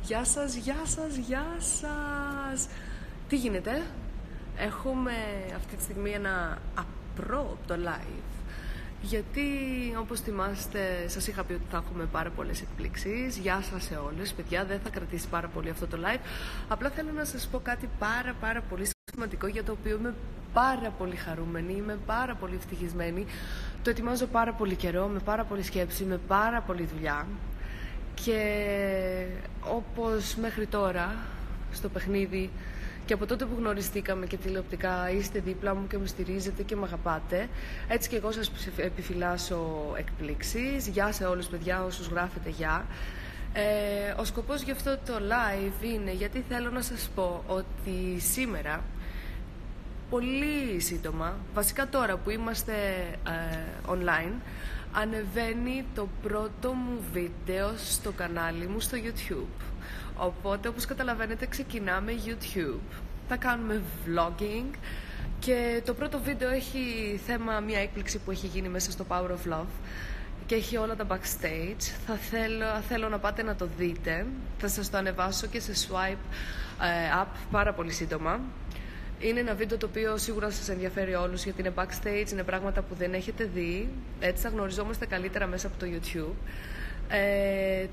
Γεια σας, γεια σας, γεια σας. Τι γίνεται? Έχουμε αυτή τη στιγμή ένα απρόοπτο live. Γιατί όπως θυμάστε σας είχα πει ότι θα έχουμε πάρα πολλές εκπλήξεις. Γεια σας σε όλες, παιδιά, δεν θα κρατήσει πάρα πολύ αυτό το live. Απλά θέλω να σας πω κάτι πάρα πολύ σημαντικό, για το οποίο είμαι πάρα πολύ χαρούμενη, είμαι πάρα πολύ ευτυχισμένη. Το ετοιμάζω πάρα πολύ καιρό, με πάρα πολύ σκέψη, με πάρα πολύ δουλειά. Και όπως μέχρι τώρα στο παιχνίδι και από τότε που γνωριστήκαμε και τηλεοπτικά είστε δίπλα μου και με στηρίζετε και με αγαπάτε, έτσι και εγώ σας επιφυλάσσω εκπλήξεις. Γεια σε όλους, παιδιά, όσους γράφετε γεια. Ο σκοπός για αυτό το live είναι γιατί θέλω να σας πω ότι σήμερα, πολύ σύντομα, βασικά τώρα που είμαστε online, ανεβαίνει το πρώτο μου βίντεο στο κανάλι μου στο YouTube. Οπότε, όπως καταλαβαίνετε, ξεκινάμε YouTube. Θα κάνουμε vlogging και το πρώτο βίντεο έχει θέμα μια έκπληξη που έχει γίνει μέσα στο Power of Love και έχει όλα τα backstage. Θέλω να πάτε να το δείτε. Θα σας το ανεβάσω και σε swipe up πάρα πολύ σύντομα. Είναι ένα βίντεο το οποίο σίγουρα σας ενδιαφέρει όλους, γιατί είναι backstage, είναι πράγματα που δεν έχετε δει. Έτσι θα γνωριζόμαστε καλύτερα μέσα από το YouTube.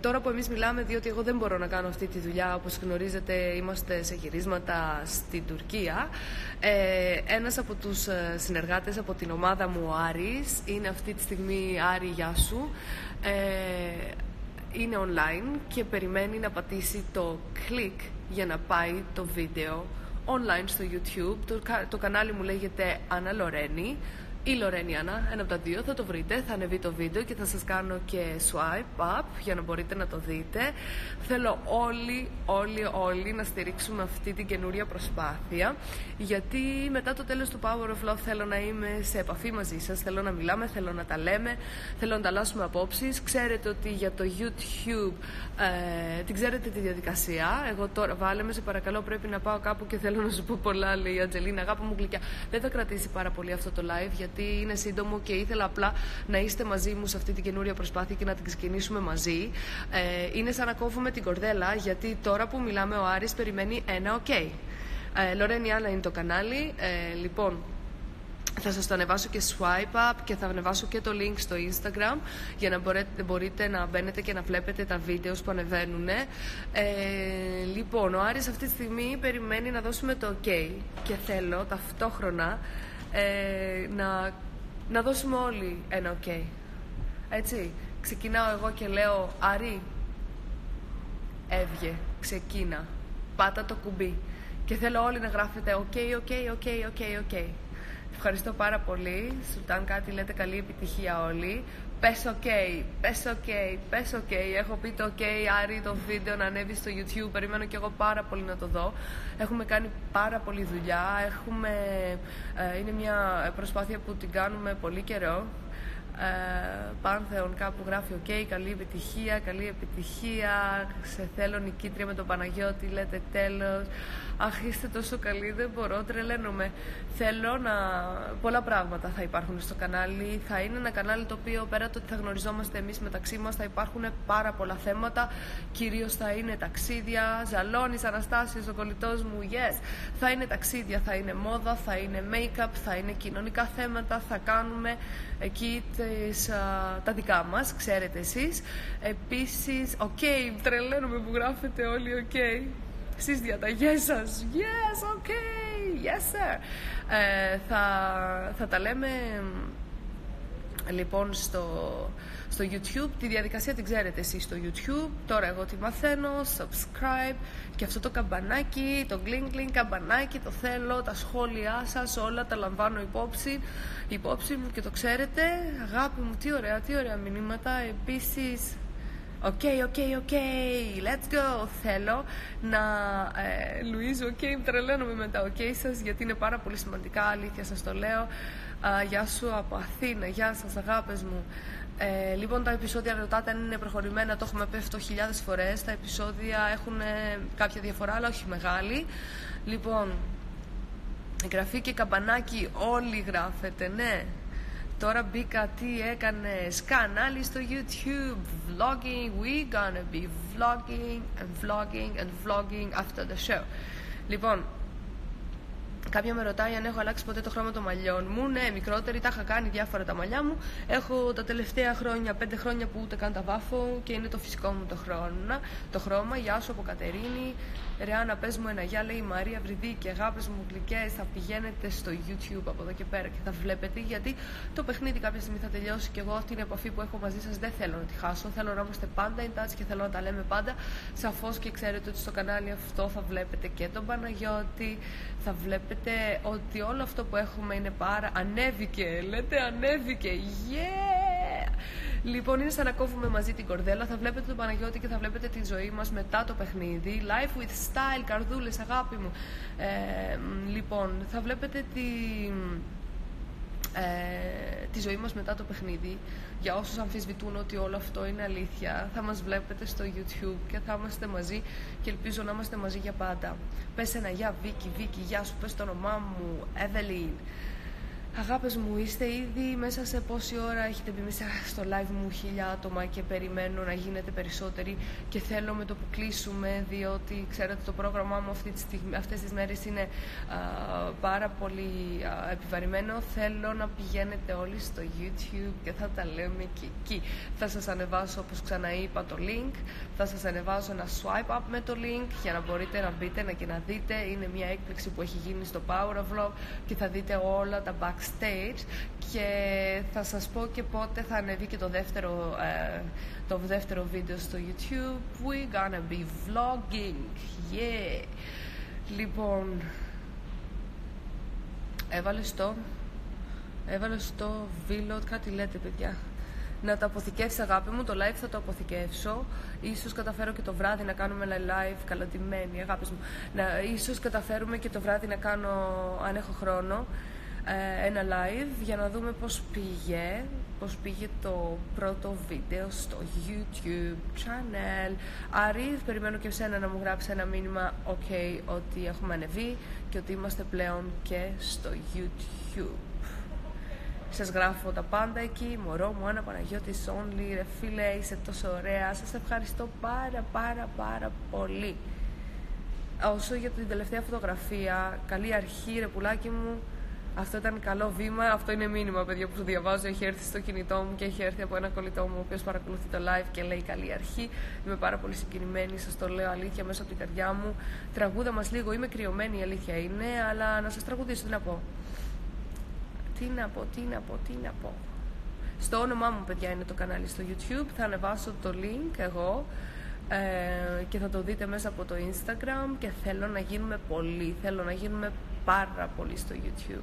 Τώρα που εμείς μιλάμε, διότι εγώ δεν μπορώ να κάνω αυτή τη δουλειά, όπως γνωρίζετε είμαστε σε γυρίσματα στην Τουρκία, ένας από τους συνεργάτες από την ομάδα μου, ο Άρης, είναι αυτή τη στιγμή. Άρη, γεια σου. Είναι online και περιμένει να πατήσει το κλικ για να πάει το βίντεο online στο YouTube. Το κανάλι μου λέγεται Άννα Λορένη ή Λορένη Άννα, ένα από τα δύο, θα το βρείτε, θα ανεβεί το βίντεο και θα σας κάνω και swipe up για να μπορείτε να το δείτε. Θέλω όλοι να στηρίξουμε αυτή την καινούρια προσπάθεια, γιατί μετά το τέλος του Power of Love θέλω να είμαι σε επαφή μαζί σας, θέλω να μιλάμε, θέλω να τα λέμε, θέλω να ανταλλάσσουμε απόψεις. Ξέρετε ότι για το YouTube την ξέρετε τη διαδικασία. Εγώ τώρα βάλε με, σε παρακαλώ, πρέπει να πάω κάπου και θέλω να σου πω πολλά, λέει η Αντζελίνα, αγάπη μου γλυκιά. Δεν θα κρατήσει πάρα πολύ αυτό το live, γιατί είναι σύντομο και ήθελα απλά να είστε μαζί μου σε αυτή την καινούρια προσπάθεια και να την ξεκινήσουμε μαζί. Είναι σαν να κόβουμε την κορδέλα, γιατί τώρα που μιλάμε ο Άρης περιμένει ένα ok. Λορένη Άννα είναι το κανάλι. Λοιπόν, θα σας το ανεβάσω και swipe up και θα ανεβάσω και το link στο Instagram για να μπορείτε να μπαίνετε και να βλέπετε τα βίντεο που ανεβαίνουν. Λοιπόν, ο Άρης αυτή τη στιγμή περιμένει να δώσουμε το ok και θέλω ταυτόχρονα να δώσουμε όλοι ένα ok. Έτσι, ξεκινάω εγώ και λέω Άρη, έβγε, ξεκίνα, πάτα το κουμπί και θέλω όλοι να γράφετε ok. Ευχαριστώ πάρα πολύ. Σουλτάν κάτι λέτε, καλή επιτυχία όλοι. Πες ok. Έχω πει το ok, Άρη, το βίντεο να ανέβει στο YouTube. Περιμένω και εγώ πάρα πολύ να το δω. Έχουμε κάνει πάρα πολλή δουλειά. Είναι μια προσπάθεια που την κάνουμε πολύ καιρό. Πάνθεον κάπου γράφει ok, καλή επιτυχία, σε θέλω νικήτρια με τον Παναγιώτη, λέτε τέλος. Αχ, είστε τόσο καλοί, δεν μπορώ, τρελαίνομαι. Πολλά πράγματα θα υπάρχουν στο κανάλι. Θα είναι ένα κανάλι το οποίο, πέρα το ότι θα γνωριζόμαστε εμείς μεταξύ μας, θα υπάρχουν πάρα πολλά θέματα. Κυρίως θα είναι ταξίδια, Ζαλώνης, Αναστάσιος, ο κολλητός μου, yes. Θα είναι ταξίδια, θα είναι μόδα, θα είναι make-up, θα είναι κοινωνικά θέματα, θα κάνουμε εκεί τα δικά μας, ξέρετε εσείς. Επίσης, ok, τρελαίνομαι που γράφετε όλοι ok στις διαταγές σας. Yes, ok, yes sir. Θα τα λέμε λοιπόν στο YouTube. Τη διαδικασία την ξέρετε εσείς στο YouTube. Τώρα εγώ τη μαθαίνω. Subscribe και αυτό το καμπανάκι, το γκλινγκ καμπανάκι, το θέλω. Τα σχόλιά σας όλα τα λαμβάνω υπόψη μου και το ξέρετε. Αγάπη μου, τι ωραία μηνύματα. Επίσης, ok, let's go. Θέλω να Λουίζο, ok, τρελαίνομαι με τα ok σας, γιατί είναι πάρα πολύ σημαντικά, αλήθεια σας το λέω. Γεια σου από Αθήνα, γεια σας αγάπες μου. Λοιπόν, τα επεισόδια ρωτάτε αν είναι προχωρημένα, το έχουμε πει αυτό χιλιάδες φορές. Τα επεισόδια έχουν κάποια διαφορά, αλλά όχι μεγάλη. Λοιπόν, εγγραφή και καμπανάκι, όλοι γράφετε, ναι. Τώρα μπήκα, τι έκανες? Κανάλι στο YouTube, vlogging, we gonna be vlogging and vlogging and vlogging after the show. Λοιπόν, κάποια με ρωτάει αν έχω αλλάξει ποτέ το χρώμα των μαλλιών μου. Ναι, μικρότερη, τα είχα κάνει διάφορα τα μαλλιά μου. Έχω τα τελευταία χρόνια, 5 χρόνια που ούτε καν τα βάφω και είναι το φυσικό μου το χρώμα. Γεια σου από Κατερίνη. Ρε Άννα, πες μου ένα γεια, λέει η Μαρία Βρυδίκη. Αγάπες μου γλυκές, θα πηγαίνετε στο YouTube από εδώ και πέρα και θα βλέπετε, γιατί το παιχνίδι κάποια στιγμή θα τελειώσει και εγώ αυτή την επαφή που έχω μαζί σας δεν θέλω να τη χάσω. Θέλω να είμαστε πάντα in touch και θέλω να τα λέμε πάντα. Σαφώς και ξέρετε ότι στο κανάλι αυτό θα βλέπετε και τον Παναγιώτη, θα βλέπετε ότι όλο αυτό που έχουμε είναι ανέβηκε, λέτε ανέβηκε, yeah! Λοιπόν, είναι σαν να κόβουμε μαζί την κορδέλα. Θα βλέπετε τον Παναγιώτη και θα βλέπετε τη ζωή μας μετά το παιχνίδι. Life with style, καρδούλες, αγάπη μου. Λοιπόν, θα βλέπετε τη ζωή μας μετά το παιχνίδι. Για όσους αμφισβητούν ότι όλο αυτό είναι αλήθεια, θα μας βλέπετε στο YouTube και θα είμαστε μαζί και ελπίζω να είμαστε μαζί για πάντα. Πες ένα γεια Βίκη, γεια σου, πες το όνομά μου, Εύελιν. Αγάπες μου, είστε ήδη μέσα σε πόση ώρα έχετε μπει μέσα στο live μου? 1000 άτομα και περιμένω να γίνετε περισσότεροι και θέλω με το που κλείσουμε, διότι ξέρετε το πρόγραμμά μου αυτές τις μέρες είναι πάρα πολύ επιβαρημένο. Θέλω να πηγαίνετε όλοι στο YouTube και θα τα λέμε και εκεί. Θα σας ανεβάσω, όπως ξαναείπα, το link, θα σας ανεβάσω ένα swipe up με το link για να μπορείτε να μπείτε και να δείτε. Είναι μια έκπληξη που έχει γίνει στο Power of Vlog και θα δείτε όλα τα backstage και θα σας πω και πότε θα ανεβεί και το δεύτερο βίντεο στο YouTube. We gonna be vlogging, yeah! Λοιπόν, έβαλε στο vlog, κάτι λέτε παιδιά. Να το αποθηκεύσει, αγάπη μου, το live θα το αποθηκεύσω. Ίσως καταφέρω και το βράδυ να κάνουμε live, καλοτιμένη, αγάπης μου. Ίσως καταφέρουμε και το βράδυ να κάνω, αν έχω χρόνο, ένα live για να δούμε πώς πήγε το πρώτο βίντεο στο YouTube channel. Άρη, περιμένω και εσένα να μου γράψει ένα μήνυμα ok, ότι έχουμε ανεβεί και ότι είμαστε πλέον και στο YouTube. Σας γράφω τα πάντα εκεί, μωρό μου, Άννα Παναγιώτης only, ρε φίλε, είσαι τόσο ωραία, σας ευχαριστώ πάρα πολύ. Όσο για την τελευταία φωτογραφία, καλή αρχή ρε πουλάκι μου, αυτό ήταν καλό βήμα, αυτό είναι μήνυμα παιδιά που σου διαβάζω, έχει έρθει στο κινητό μου και έχει έρθει από ένα κολλητό μου ο οποίος παρακολουθεί το live και λέει καλή αρχή. Είμαι πάρα πολύ συγκινημένη, σας το λέω αλήθεια μέσα από την καρδιά μου. Τραγούδα μας λίγο, είμαι κρυωμένη η αλήθεια είναι, αλλά να σας τραγουδήσω, τι να πω. Στο όνομά μου παιδιά είναι το κανάλι στο YouTube, θα ανεβάσω το link εγώ και θα το δείτε μέσα από το Instagram και θέλω να γίνουμε πάρα πολύ στο YouTube.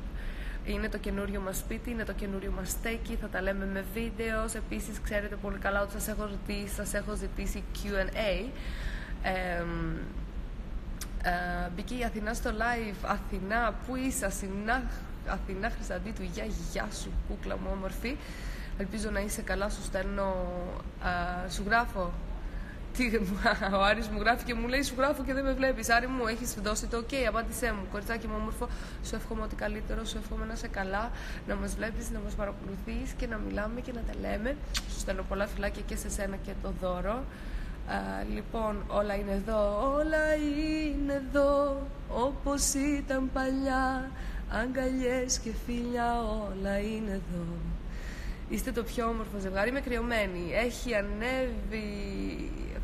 Είναι το καινούριο μας σπίτι, είναι το καινούριο μας στέκι, θα τα λέμε με βίντεο. Επίσης ξέρετε πολύ καλά ότι σας έχω ζητήσει Q&A. Μπήκε η Αθηνά στο live. Αθηνά, πού είσαι? Αθηνά Χρυσαντήτου, γεια σου κούκλα μου όμορφη. Ελπίζω να είσαι καλά, σου στέλνω, σου γράφω. Ο Άρης μου γράφει και μου λέει σου γράφω και δεν με βλέπεις. Άρη μου, έχεις δώσει το ok, απάντησέ μου. Κοριτσάκι μου όμορφο, σου εύχομαι ό,τι καλύτερο, σου εύχομαι να είσαι καλά, να μας βλέπεις, να μας παρακολουθείς και να μιλάμε και να τα λέμε. Σου στέλνω πολλά φιλάκια και σε σένα και το δώρο. Λοιπόν, όλα είναι εδώ, όπως ήταν παλιά, αγκαλιές και φιλιά, όλα είναι εδώ. Είστε το πιο όμορφο ζευγάρι, είμαι κρυωμένη.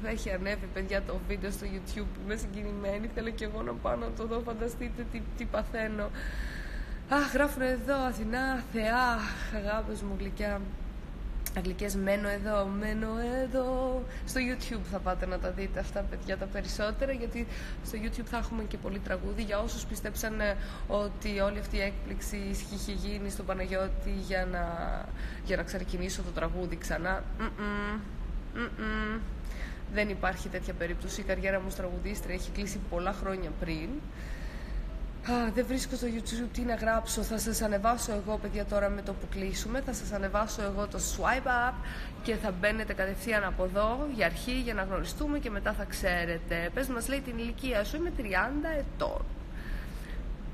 Έχει ανέβει παιδιά το βίντεο στο YouTube που είμαι συγκινημένη. Θέλω και εγώ να πάω να το δω, φανταστείτε τι παθαίνω. Αχ, γράφουν εδώ Αθηνά, Θεά, αγάπες μου γλυκιά. Αγγλικές, μένω εδώ. Στο YouTube θα πάτε να τα δείτε αυτά παιδιά τα περισσότερα, γιατί στο YouTube θα έχουμε και πολύ τραγούδι. Για όσους πιστέψαν ότι όλη αυτή η έκπληξη είχε γίνει στον Παναγιώτη για να ξεκινήσω το τραγούδι ξανά, δεν υπάρχει τέτοια περίπτωση. Η καριέρα μου ως τραγουδίστρια έχει κλείσει πολλά χρόνια πριν. Δεν βρίσκω στο YouTube τι να γράψω. Θα σας ανεβάσω εγώ παιδιά τώρα με το που κλείσουμε. Θα σας ανεβάσω εγώ το swipe up και θα μπαίνετε κατευθείαν από εδώ για αρχή, για να γνωριστούμε και μετά θα ξέρετε. Πες μας, λέει, την ηλικία σου. Είμαι 30 ετών.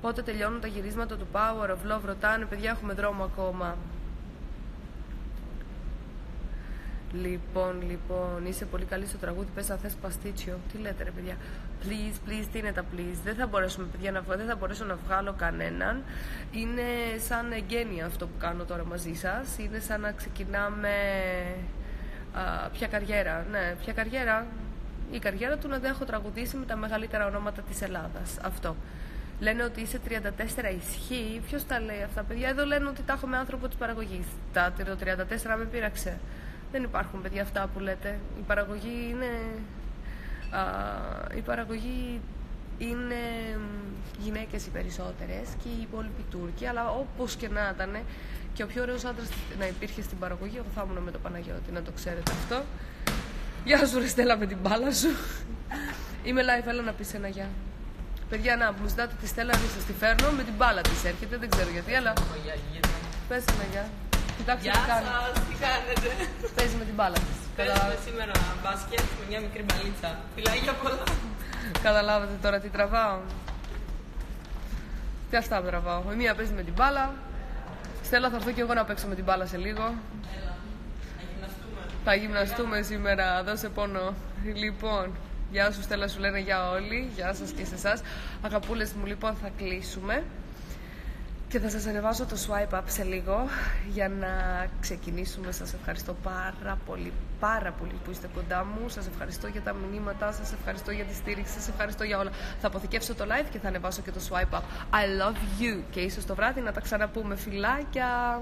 Πότε τελειώνουν τα γυρίσματα του Power of Love? Ρωτάνε παιδιά, έχουμε δρόμο ακόμα. Λοιπόν, είσαι πολύ καλή στο τραγούδι. Πες αν θες παστίτσιο. Τι λέτε, ρε παιδιά? Please, τι είναι τα please? Δεν θα μπορέσουμε, παιδιά, δεν θα μπορέσω να βγάλω κανέναν. Είναι σαν εγγένεια αυτό που κάνω τώρα μαζί σας. Είναι σαν να ξεκινάμε ποια καριέρα. Ναι, ποια καριέρα? Η καριέρα του να δεν έχω τραγουδήσει με τα μεγαλύτερα ονόματα της Ελλάδας. Αυτό. Λένε ότι είσαι 34, ισχύει? Ποιος τα λέει αυτά, παιδιά? Εδώ λένε ότι τα έχω με άνθρωπο της παραγωγής. Το 34 με πείραξε. Δεν υπάρχουν, παιδιά, αυτά που λέτε. Η παραγωγή είναι γυναίκες οι περισσότερες και οι υπόλοιποι Τούρκοι, αλλά όπως και να ήταν και ο πιο ωραίος άντρας να υπήρχε στην παραγωγή, εγώ θα ήμουν με το Παναγιώτη, να το ξέρετε αυτό. Γεια σου, ρε Στέλλα, με την μπάλα σου. Είμαι live, έλα να πεις ένα γεια. Παιδιά, να μου ζητάτε τη Στέλλα, να σας τη φέρνω, με την μπάλα της έρχεται, δεν ξέρω γιατί, αλλά πες ένα γεια. Κοιτάξτε τι κάνει. Γεια σας, τι κάνετε? Παίζει με την μπάλα της. Παίζουμε σήμερα μπάσκετ με μια μικρή μπαλίτσα. Φιλάκια πολλά. Καταλάβατε τώρα τι τραβάω? Τι αυτά τραβάω? Η μία παίζει με την μπάλα. Στέλλα, θα έρθω και εγώ να παίξω με την μπάλα σε λίγο. Έλα, θα γυμναστούμε. Θα γυμναστούμε σήμερα, δώσε πόνο. Λοιπόν, γεια σου Στέλλα, σου λένε για όλοι. Γεια σας και σε εσάς. Αγαπούλες μου, λοιπόν, θα κλείσουμε. Και θα σας ανεβάσω το swipe up σε λίγο για να ξεκινήσουμε. Σας ευχαριστώ πάρα πολύ που είστε κοντά μου. Σας ευχαριστώ για τα μηνύματά σας, ευχαριστώ για τη στήριξη, σας ευχαριστώ για όλα. Θα αποθηκεύσω το live και θα ανεβάσω και το swipe up. I love you. Και ίσως το βράδυ να τα ξαναπούμε. Φιλάκια!